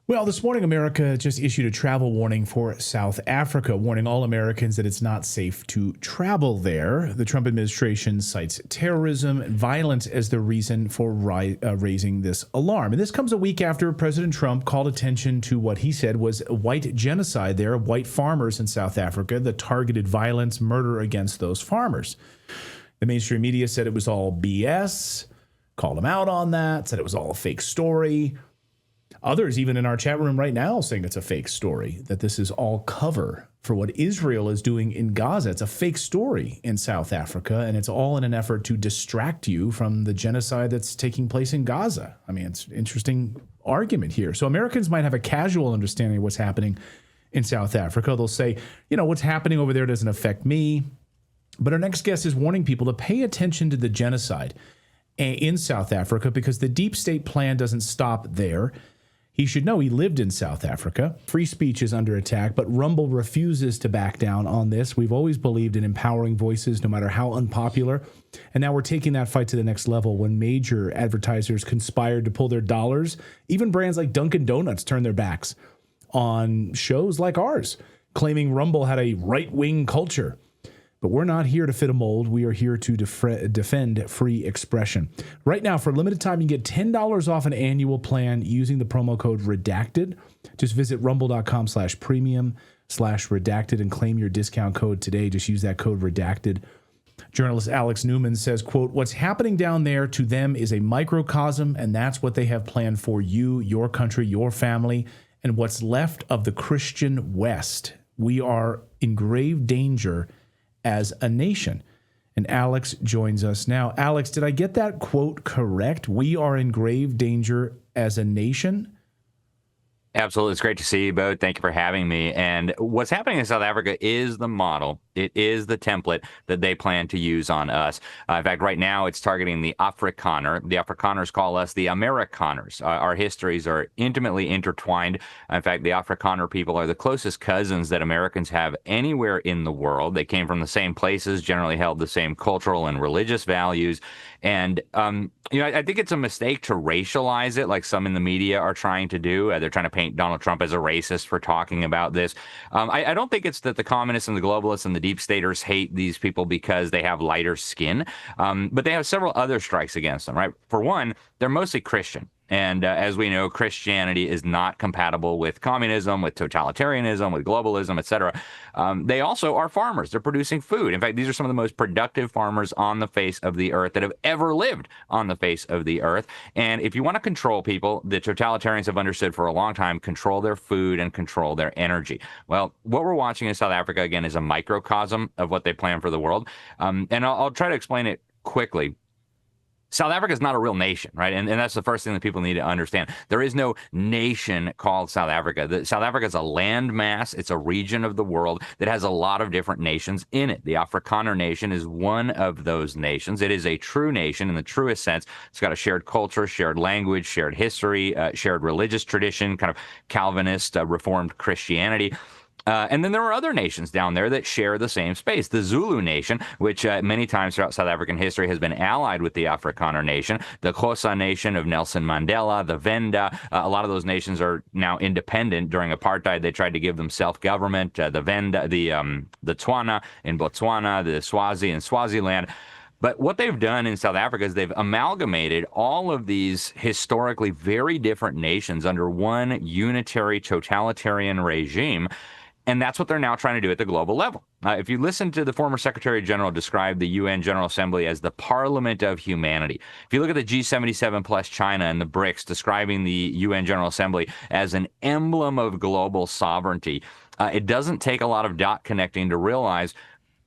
Well, this morning, America just issued a travel warning for South Africa, warning all Americans that it's not safe to travel there. The Trump administration cites terrorism and violence as the reason for raising this alarm. And this comes a week after President Trump called attention to what he said was white genocide there, white farmers in South Africa, the targeted violence, murder against those farmers. The mainstream media said it was all BS, called him out on that, said it was all a fake story. Others, even in our chat room right now, saying it's a fake story, that this is all cover for what Israel is doing in Gaza. It's a fake story in South Africa, and it's all in an effort to distract you from the genocide that's taking place in Gaza. I mean, it's an interesting argument here. So Americans might have a casual understanding of what's happening in South Africa. They'll say, what's happening over there doesn't affect me. But our next guest is warning people to pay attention to the genocide in South Africa because the deep state plan doesn't stop there. He should know he lived in South Africa. Free speech is under attack, but Rumble refuses to back down on this. We've always believed in empowering voices, no matter how unpopular. And now we're taking that fight to the next level when major advertisers conspired to pull their dollars. Even brands like Dunkin' Donuts turned their backs on shows like ours, claiming Rumble had a right-wing culture. But we're not here to fit a mold. We are here to defend free expression. Right now, for a limited time, you can get $10 off an annual plan using the promo code Redacted. Just visit rumble.com/premium/redacted and claim your discount code today. Just use that code Redacted. Journalist Alex Newman says, quote, "What's happening down there to them is a microcosm, and that's what they have planned for you, your country, your family, and what's left of the Christian West. We are in grave danger as a nation." And Alex joins us now. Alex, did I get that quote correct? We are in grave danger as a nation? Absolutely. It's great to see you both. Thank you for having me. And what's happening in South Africa is the model. It is the template that they plan to use on us. In fact, right now it's targeting the Afrikaner. The Afrikaners call us the Amerikaners. Our histories are intimately intertwined. In fact, the Afrikaner people are the closest cousins that Americans have anywhere in the world. They came from the same places, generally held the same cultural and religious values. And, I think it's a mistake to racialize it like some in the media are trying to do. They're trying to paint Donald Trump as a racist for talking about this. I don't think it's that the communists and the globalists and the deep staters hate these people because they have lighter skin, but they have several other strikes against them, right? For one, they're mostly Christian. And as we know, Christianity is not compatible with communism, with totalitarianism, with globalism, et cetera. They also are farmers. They're producing food. In fact, these are some of the most productive farmers on the face of the earth that have ever lived on the face of the earth. And if you want to control people, the totalitarians have understood for a long time, control their food and control their energy. Well, what we're watching in South Africa, again, is a microcosm of what they plan for the world. And I'll try to explain it quickly. South Africa is not a real nation, right? And that's the first thing that people need to understand. There is no nation called South Africa. South Africa is a landmass. It's a region of the world that has a lot of different nations in it. The Afrikaner nation is one of those nations. It is a true nation in the truest sense. It's got a shared culture, shared language, shared history, shared religious tradition, kind of Calvinist, Reformed Christianity. And then there are other nations down there that share the same space. The Zulu nation, which many times throughout South African history has been allied with the Afrikaner nation. The Xhosa nation of Nelson Mandela, the Venda, a lot of those nations are now independent. During apartheid, they tried to give them self-government. The Venda, the Tswana in Botswana, the Swazi in Swaziland. But what they've done in South Africa is they've amalgamated all of these historically very different nations under one unitary totalitarian regime. And that's what they're now trying to do at the global level. If you listen to the former Secretary General describe the UN General Assembly as the Parliament of Humanity, if you look at the G77 plus China and the BRICS describing the UN General Assembly as an emblem of global sovereignty, it doesn't take a lot of dot connecting to realize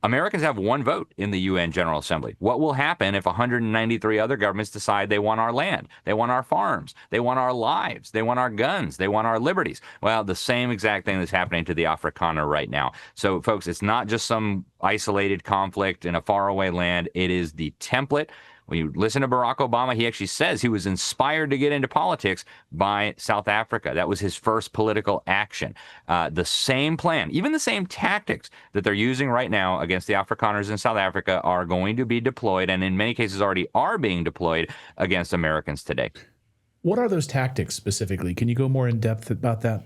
Americans have one vote in the UN General Assembly. What will happen if 193 other governments decide they want our land, they want our farms, they want our lives, they want our guns, they want our liberties? Well, the same exact thing that's happening to the Afrikaner right now. So, folks, it's not just some isolated conflict in a faraway land. It is the template. When you listen to Barack Obama, he actually says he was inspired to get into politics by South Africa. That was his first political action. The same plan, even the same tactics that they're using right now against the Afrikaners in South Africa are going to be deployed, and in many cases already are being deployed against Americans today. What are those tactics specifically? Can you go more in depth about that?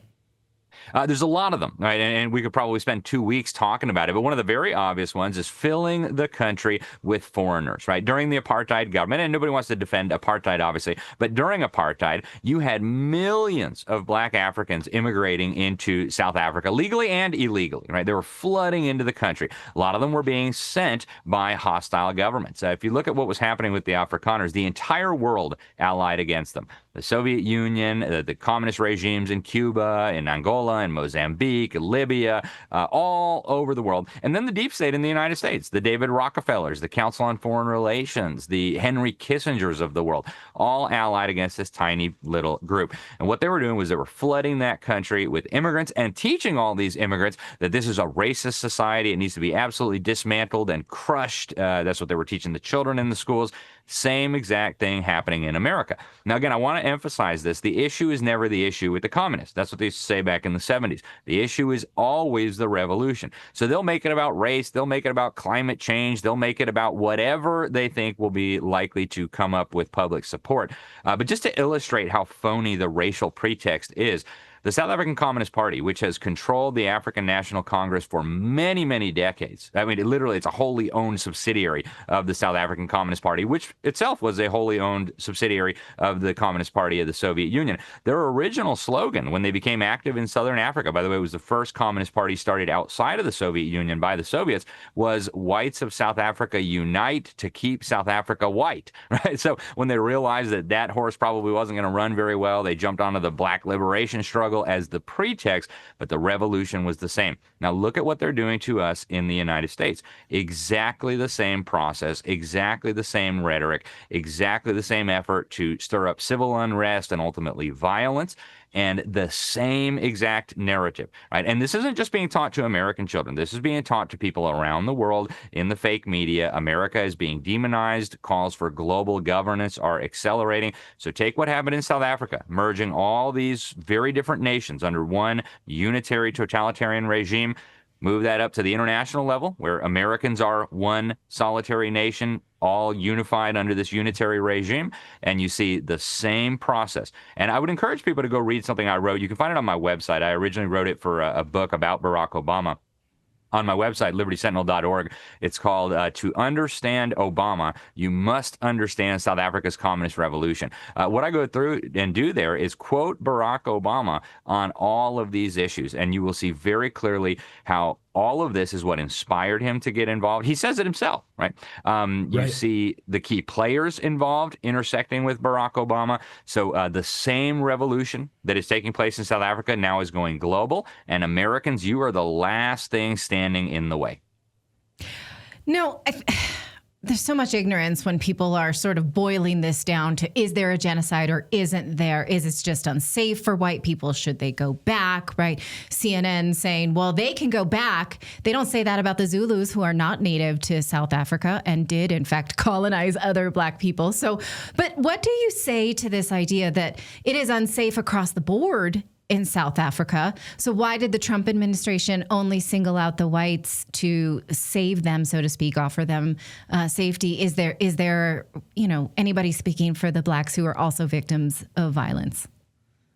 There's a lot of them, right? And we could probably spend 2 weeks talking about it. But one of the very obvious ones is filling the country with foreigners, right? During the apartheid government, and nobody wants to defend apartheid, obviously, but during apartheid, you had millions of black Africans immigrating into South Africa, legally and illegally, right? They were flooding into the country. A lot of them were being sent by hostile governments. If you look at what was happening with the Afrikaners, the entire world allied against them. The Soviet Union, the communist regimes in Cuba, in Angola, in Mozambique, Libya, all over the world. And then the deep state in the United States, the David Rockefellers, the Council on Foreign Relations, the Henry Kissingers of the world, all allied against this tiny little group. And what they were doing was they were flooding that country with immigrants and teaching all these immigrants that this is a racist society. It needs to be absolutely dismantled and crushed. That's what they were teaching the children in the schools. Same exact thing happening in America. Now, again, I want to emphasize this. The issue is never the issue with the communists. That's what they used to say back in the 70s. The issue is always the revolution. So they'll make it about race. They'll make it about climate change. They'll make it about whatever they think will be likely to come up with public support. But just to illustrate how phony the racial pretext is, the South African Communist Party, which has controlled the African National Congress for many, many decades. I mean, it's a wholly owned subsidiary of the South African Communist Party, which itself was a wholly owned subsidiary of the Communist Party of the Soviet Union. Their original slogan when they became active in Southern Africa, by the way, it was the first Communist Party started outside of the Soviet Union by the Soviets, was "Whites of South Africa unite to keep South Africa white." Right? So when they realized that horse probably wasn't going to run very well, they jumped onto the black liberation struggle as the pretext, but the revolution was the same. Now look at what they're doing to us in the United States. Exactly the same process, exactly the same rhetoric, exactly the same effort to stir up civil unrest and ultimately violence, and the same exact narrative, right? And this isn't just being taught to American children. This is being taught to people around the world in the fake media. America is being demonized. Calls for global governance are accelerating. So take what happened in South Africa, merging all these very different nations under one unitary totalitarian regime. Move that up to the international level, where Americans are one solitary nation, all unified under this unitary regime, and you see the same process. And I would encourage people to go read something I wrote. You can find it on my website. I originally wrote it for a book about Barack Obama. On my website, libertysentinel.org, it's called To Understand Obama, You Must Understand South Africa's Communist Revolution. What I go through and do there is quote Barack Obama on all of these issues, and you will see very clearly how all of this is what inspired him to get involved. He says it himself, right? You see the key players involved intersecting with Barack Obama. So the same revolution that is taking place in South Africa now is going global. And Americans, you are the last thing standing in the way. No, there's so much ignorance when people are sort of boiling this down to, is there a genocide or isn't there? Is it just unsafe for white people? Should they go back, right? CNN saying, well, they can go back. They don't say that about the Zulus, who are not native to South Africa and did, in fact, colonize other black people. So, but what do you say to this idea that it is unsafe across the board in South Africa? So why did the Trump administration only single out the whites to save them, so to speak, offer them safety? Is there, anybody speaking for the blacks who are also victims of violence?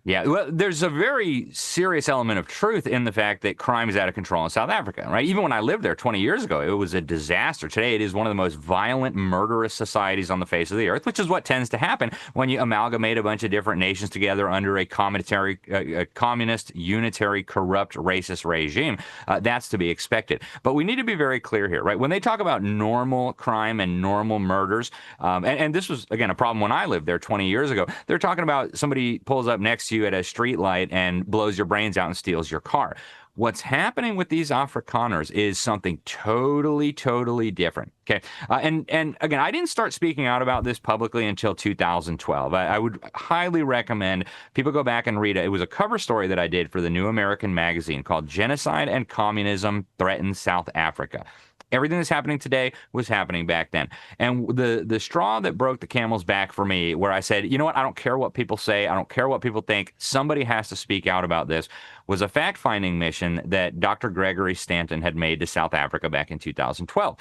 Yeah, well, there's a very serious element of truth in the fact that crime is out of control in South Africa, right? Even when I lived there 20 years ago, it was a disaster. Today, it is one of the most violent, murderous societies on the face of the earth, which is what tends to happen when you amalgamate a bunch of different nations together under a communist, unitary, corrupt, racist regime. That's to be expected. But we need to be very clear here, right? When they talk about normal crime and normal murders, and this was, again, a problem when I lived there 20 years ago, they're talking about somebody pulls up next to you at a street light and blows your brains out and steals your car. What's happening with these Afrikaners is something totally, totally different. Okay. And again, I didn't start speaking out about this publicly until 2012. I would highly recommend people go back and read it. It was a cover story that I did for the New American magazine called Genocide and Communism Threaten South Africa. Everything that's happening today was happening back then. And the straw that broke the camel's back for me, where I said, you know what, I don't care what people say, I don't care what people think, somebody has to speak out about this, was a fact-finding mission that Dr. Gregory Stanton had made to South Africa back in 2012.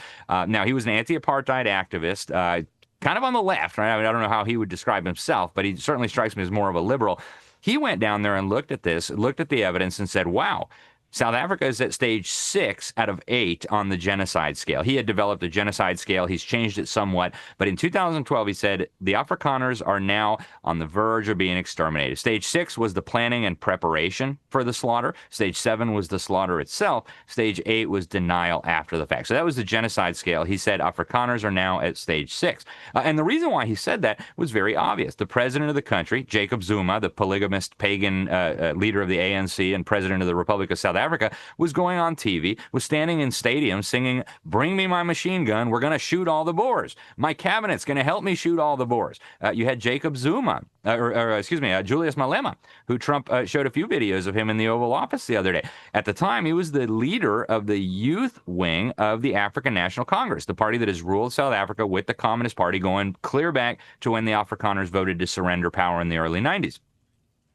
Now, he was an anti-apartheid activist, kind of on the left, right? I mean, I don't know how he would describe himself, but he certainly strikes me as more of a liberal. He went down there and looked at this, looked at the evidence and said, wow, South Africa is at stage 6 out of 8 on the genocide scale. He had developed a genocide scale. He's changed it somewhat. But in 2012, he said the Afrikaners are now on the verge of being exterminated. Stage 6 was the planning and preparation for the slaughter. Stage 7 was the slaughter itself. Stage 8 was denial after the fact. So that was the genocide scale. He said Afrikaners are now at stage 6. And the reason why he said that was very obvious. The president of the country, Jacob Zuma, the polygamist pagan leader of the ANC and president of the Republic of South Africa, was going on TV, was standing in stadiums singing, "Bring me my machine gun, we're going to shoot all the Boers. My cabinet's going to help me shoot all the Boers." You had Jacob Zuma, Julius Malema, who Trump showed a few videos of him in the Oval Office the other day. At the time, he was the leader of the youth wing of the African National Congress, the party that has ruled South Africa with the Communist Party going clear back to when the Afrikaners voted to surrender power in the early 90s.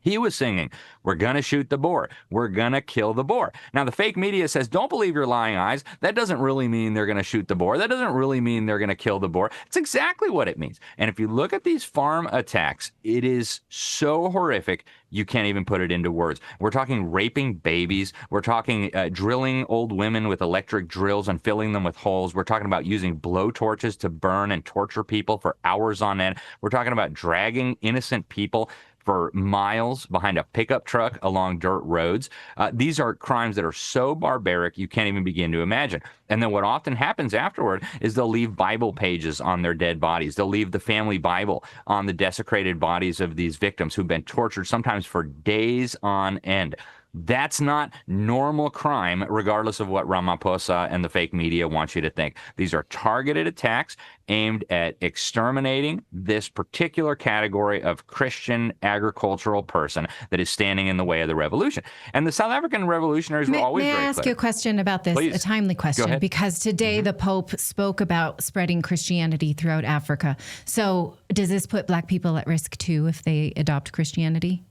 He was singing, "We're going to shoot the Boer. We're going to kill the Boer." Now, the fake media says, don't believe your lying eyes. That doesn't really mean they're going to shoot the Boer. That doesn't really mean they're going to kill the Boer. It's exactly what it means. And if you look at these farm attacks, it is so horrific, you can't even put it into words. We're talking raping babies. We're talking drilling old women with electric drills and filling them with holes. We're talking about using blowtorches to burn and torture people for hours on end. We're talking about dragging innocent people for miles behind a pickup truck along dirt roads. These are crimes that are so barbaric you can't even begin to imagine. And then what often happens afterward is they'll leave Bible pages on their dead bodies. They'll leave the family Bible on the desecrated bodies of these victims who've been tortured sometimes for days on end. That's not normal crime, regardless of what Ramaphosa and the fake media want you to think. These are targeted attacks aimed at exterminating this particular category of Christian agricultural person that is standing in the way of the revolution. And the South African revolutionaries were always very clear. May I ask you a question about this? Please. A timely question, because today the Pope spoke about spreading Christianity throughout Africa. So does this put Black people at risk too if they adopt Christianity?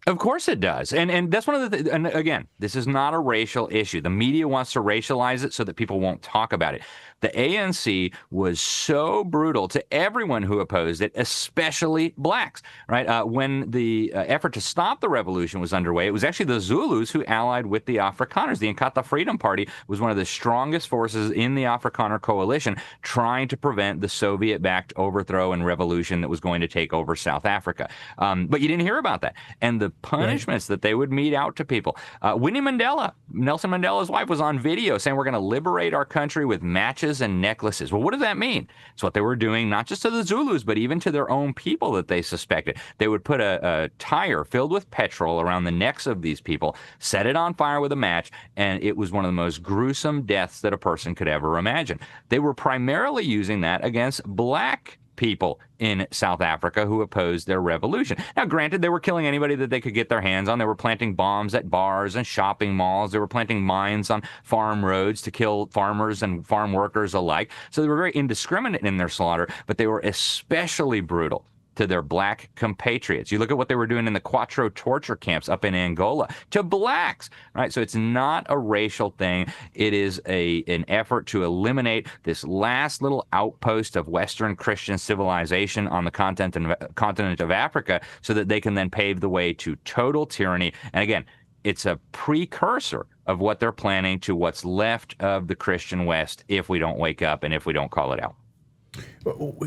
Of course it does. And that's one of the and again, this is not a racial issue. The media wants to racialize it so that people won't talk about it. The ANC was so brutal to everyone who opposed it, especially blacks, right? When the effort to stop the revolution was underway, it was actually the Zulus who allied with the Afrikaners. The Inkatha Freedom Party was one of the strongest forces in the Afrikaner coalition trying to prevent the Soviet-backed overthrow and revolution that was going to take over South Africa. But you didn't hear about that. And the punishments that they would mete out to people. Winnie Mandela, Nelson Mandela's wife, was on video saying we're going to liberate our country with matches and necklaces. Well, what does that mean? It's what they were doing, not just to the Zulus, but even to their own people that they suspected. They would put a tire filled with petrol around the necks of these people, set it on fire with a match, and it was one of the most gruesome deaths that a person could ever imagine. They were primarily using that against black people in South Africa who opposed their revolution. Now, granted, they were killing anybody that they could get their hands on. They were planting bombs at bars and shopping malls. They were planting mines on farm roads to kill farmers and farm workers alike. So they were very indiscriminate in their slaughter, but they were especially brutal to their black compatriots. You look at what they were doing in the Quatro torture camps up in Angola to blacks, right? So it's not a racial thing. It is an effort to eliminate this last little outpost of Western Christian civilization on the continent of Africa so that they can then pave the way to total tyranny. And again, it's a precursor of what they're planning to what's left of the Christian West if we don't wake up and if we don't call it out.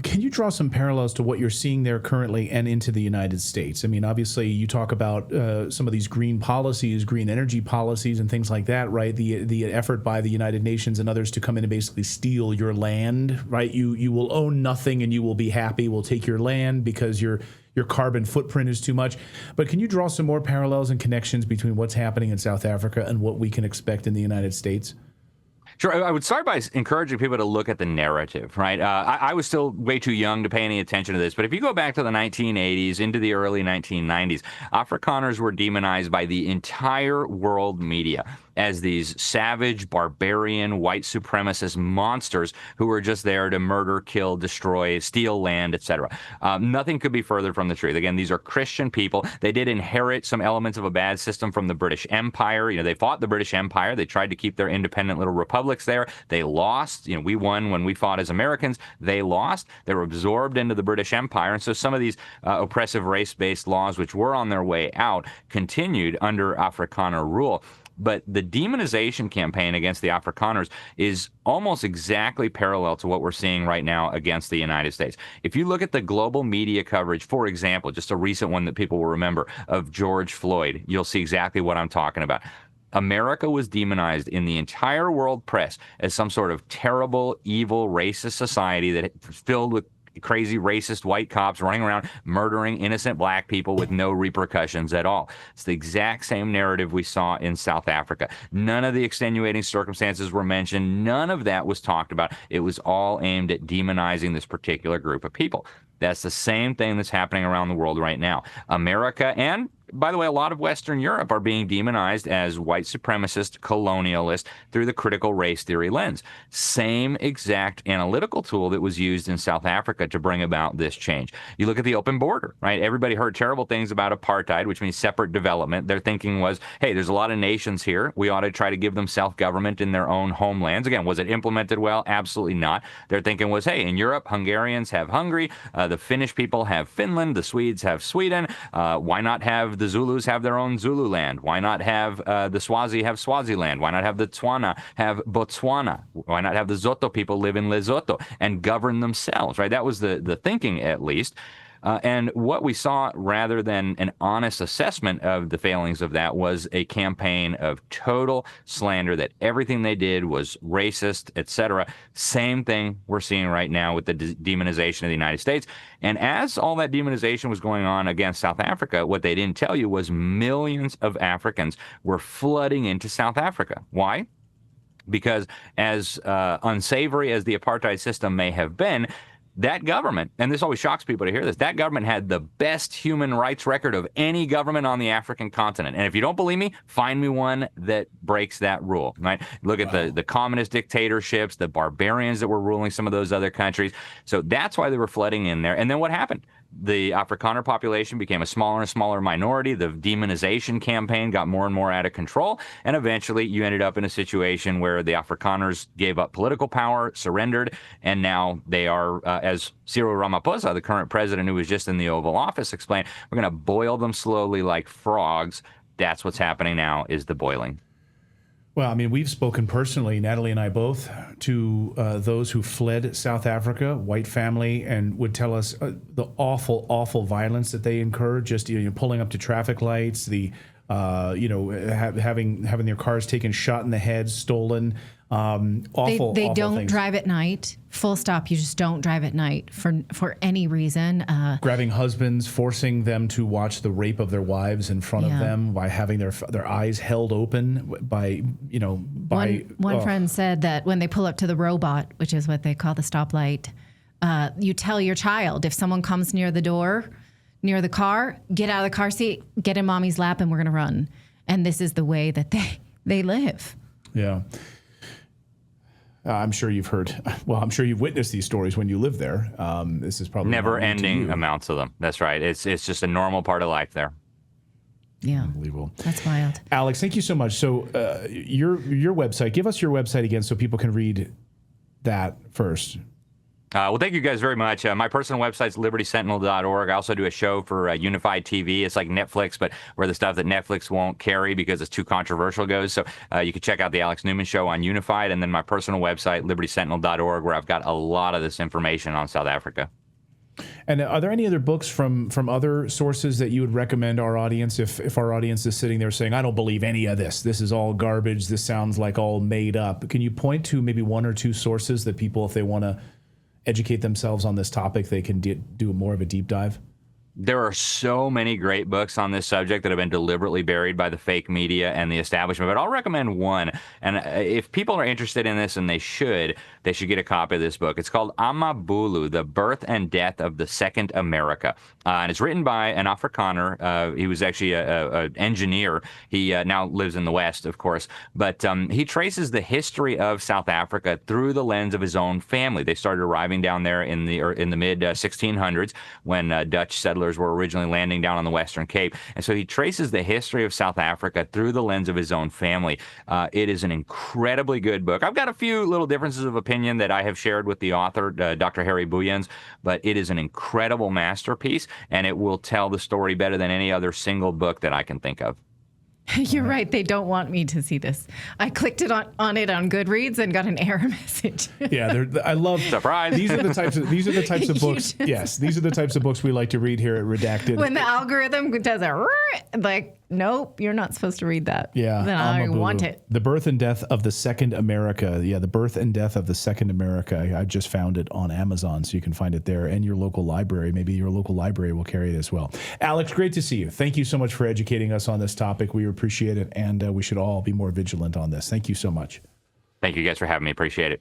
Can you draw some parallels to what you're seeing there currently and into the United States? I mean, obviously, you talk about some of these green policies, green energy policies and things like that, right? The effort by the United Nations and others to come in and basically steal your land, right? You will own nothing and you will be happy. We'll take your land because your carbon footprint is too much. But can you draw some more parallels and connections between what's happening in South Africa and what we can expect in the United States? Sure. I would start by encouraging people to look at the narrative, right? I was still way too young to pay any attention to this, but if you go back to the 1980s into the early 1990s, Afrikaners were demonized by the entire world media. as these savage, barbarian, white supremacist monsters who were just there to murder, kill, destroy, steal land, etc. Nothing could be further from the truth. Again, these are Christian people. They did inherit some elements of a bad system from the British Empire. They fought the British Empire. They tried to keep their independent little republics there. They lost. We won when we fought as Americans. They lost. They were absorbed into the British Empire. And so some of these oppressive race-based laws, which were on their way out, continued under Afrikaner rule. But the demonization campaign against the Afrikaners is almost exactly parallel to what we're seeing right now against the United States. If you look at the global media coverage, for example, just a recent one that people will remember of George Floyd, you'll see exactly what I'm talking about. America was demonized in the entire world press as some sort of terrible, evil, racist society that filled with crazy racist white cops running around murdering innocent black people with no repercussions at all. It's the exact same narrative we saw in South Africa. None of the extenuating circumstances were mentioned. None of that was talked about. It was all aimed at demonizing this particular group of people. That's the same thing that's happening around the world right now. America and, by the way, a lot of Western Europe are being demonized as white supremacist, colonialist through the critical race theory lens. Same exact analytical tool that was used in South Africa to bring about this change. You look at the open border, right? Everybody heard terrible things about apartheid, which means separate development. Their thinking was, hey, there's a lot of nations here. We ought to try to give them self-government in their own homelands. Again, was it implemented well? Absolutely not. Their thinking was, hey, in Europe, Hungarians have Hungary. The Finnish people have Finland. The Swedes have Sweden. Why not have the Zulus have their own Zululand? Why not have the Swazi have Swaziland? Why not have the Tswana have Botswana? Why not have the Zoto people live in Lesotho and govern themselves, right? That was the thinking, at least. And what we saw, rather than an honest assessment of the failings of that, was a campaign of total slander, that everything they did was racist, etc. Same thing we're seeing right now with the demonization of the United States. And as all that demonization was going on against South Africa, what they didn't tell you was millions of Africans were flooding into South Africa. Why? Because as unsavory as the apartheid system may have been, that government, and this always shocks people to hear this, that government had the best human rights record of any government on the African continent. And if you don't believe me, find me one that breaks that rule, right? Look at the communist dictatorships, the barbarians that were ruling some of those other countries. So that's why they were flooding in there. And then what happened? The Afrikaner population became a smaller and smaller minority. The demonization campaign got more and more out of control. And eventually you ended up in a situation where the Afrikaners gave up political power, surrendered, and now they are, as Cyril Ramaphosa, the current president who was just in the Oval Office, explained, we're going to boil them slowly like frogs. That's what's happening now, is the boiling. Well, I mean, we've spoken personally, Natali and I both, to those who fled South Africa, white family, and would tell us the awful, awful violence that they incurred, just pulling up to traffic lights, the having their cars taken, shot in the head, stolen. Awful. They awful don't things. drive at night. Full stop. You just don't drive at night for any reason. Grabbing husbands, forcing them to watch the rape of their wives in front of them by having their eyes held open by. One friend said that when they pull up to the robot, which is what they call the stoplight, you tell your child, if someone comes near the door, near the car, get out of the car seat, get in mommy's lap, and we're going to run. And this is the way that they live. Yeah. I'm sure you've heard, I'm sure you've witnessed these stories when you live there. This is probably never-ending amounts of them. That's right. It's just a normal part of life there. Yeah. Unbelievable. That's wild. Alex, thank you so much. So your website, give us your website again so people can read that first. Well, thank you guys very much. My personal website's libertysentinel.org. I also do a show for Unified TV. It's like Netflix, but where the stuff that Netflix won't carry because it's too controversial goes. So you can check out the Alex Newman Show on Unified, and then my personal website, libertysentinel.org, where I've got a lot of this information on South Africa. And are there any other books from other sources that you would recommend our audience if our audience is sitting there saying, I don't believe any of this. This is all garbage. This sounds like all made up. Can you point to maybe one or two sources that people, if they want to educate themselves on this topic, they can do more of a deep dive? There are so many great books on this subject that have been deliberately buried by the fake media and the establishment, but I'll recommend one. And if people are interested in this, and they should get a copy of this book. It's called Amabulu, The Birth and Death of the Second America. And it's written by an Afrikaner. He was actually an engineer. He now lives in the West, of course. But he traces the history of South Africa through the lens of his own family. They started arriving down there in the mid 1600s when Dutch settlers were originally landing down on the Western Cape. And so he traces the history of South Africa through the lens of his own family. It is an incredibly good book. I've got a few little differences of opinion that I have shared with the author, Dr. Harry Booyens, but it is an incredible masterpiece, and it will tell the story better than any other single book that I can think of. You're right. They don't want me to see this. I clicked it on it on Goodreads and got an error message. Yeah, I love surprise. These are the types of books. Yes, these are the types of books we like to read here at Redacted. When the algorithm does it, like, nope, you're not supposed to read that. Yeah, then I want it. The Birth and Death of the Second America. Yeah, The Birth and Death of the Second America. I just found it on Amazon, so you can find it there, and your local library. Maybe your local library will carry it as well. Alex, great to see you. Thank you so much for educating us on this topic. We appreciate it, and we should all be more vigilant on this. Thank you so much. Thank you guys for having me. Appreciate it.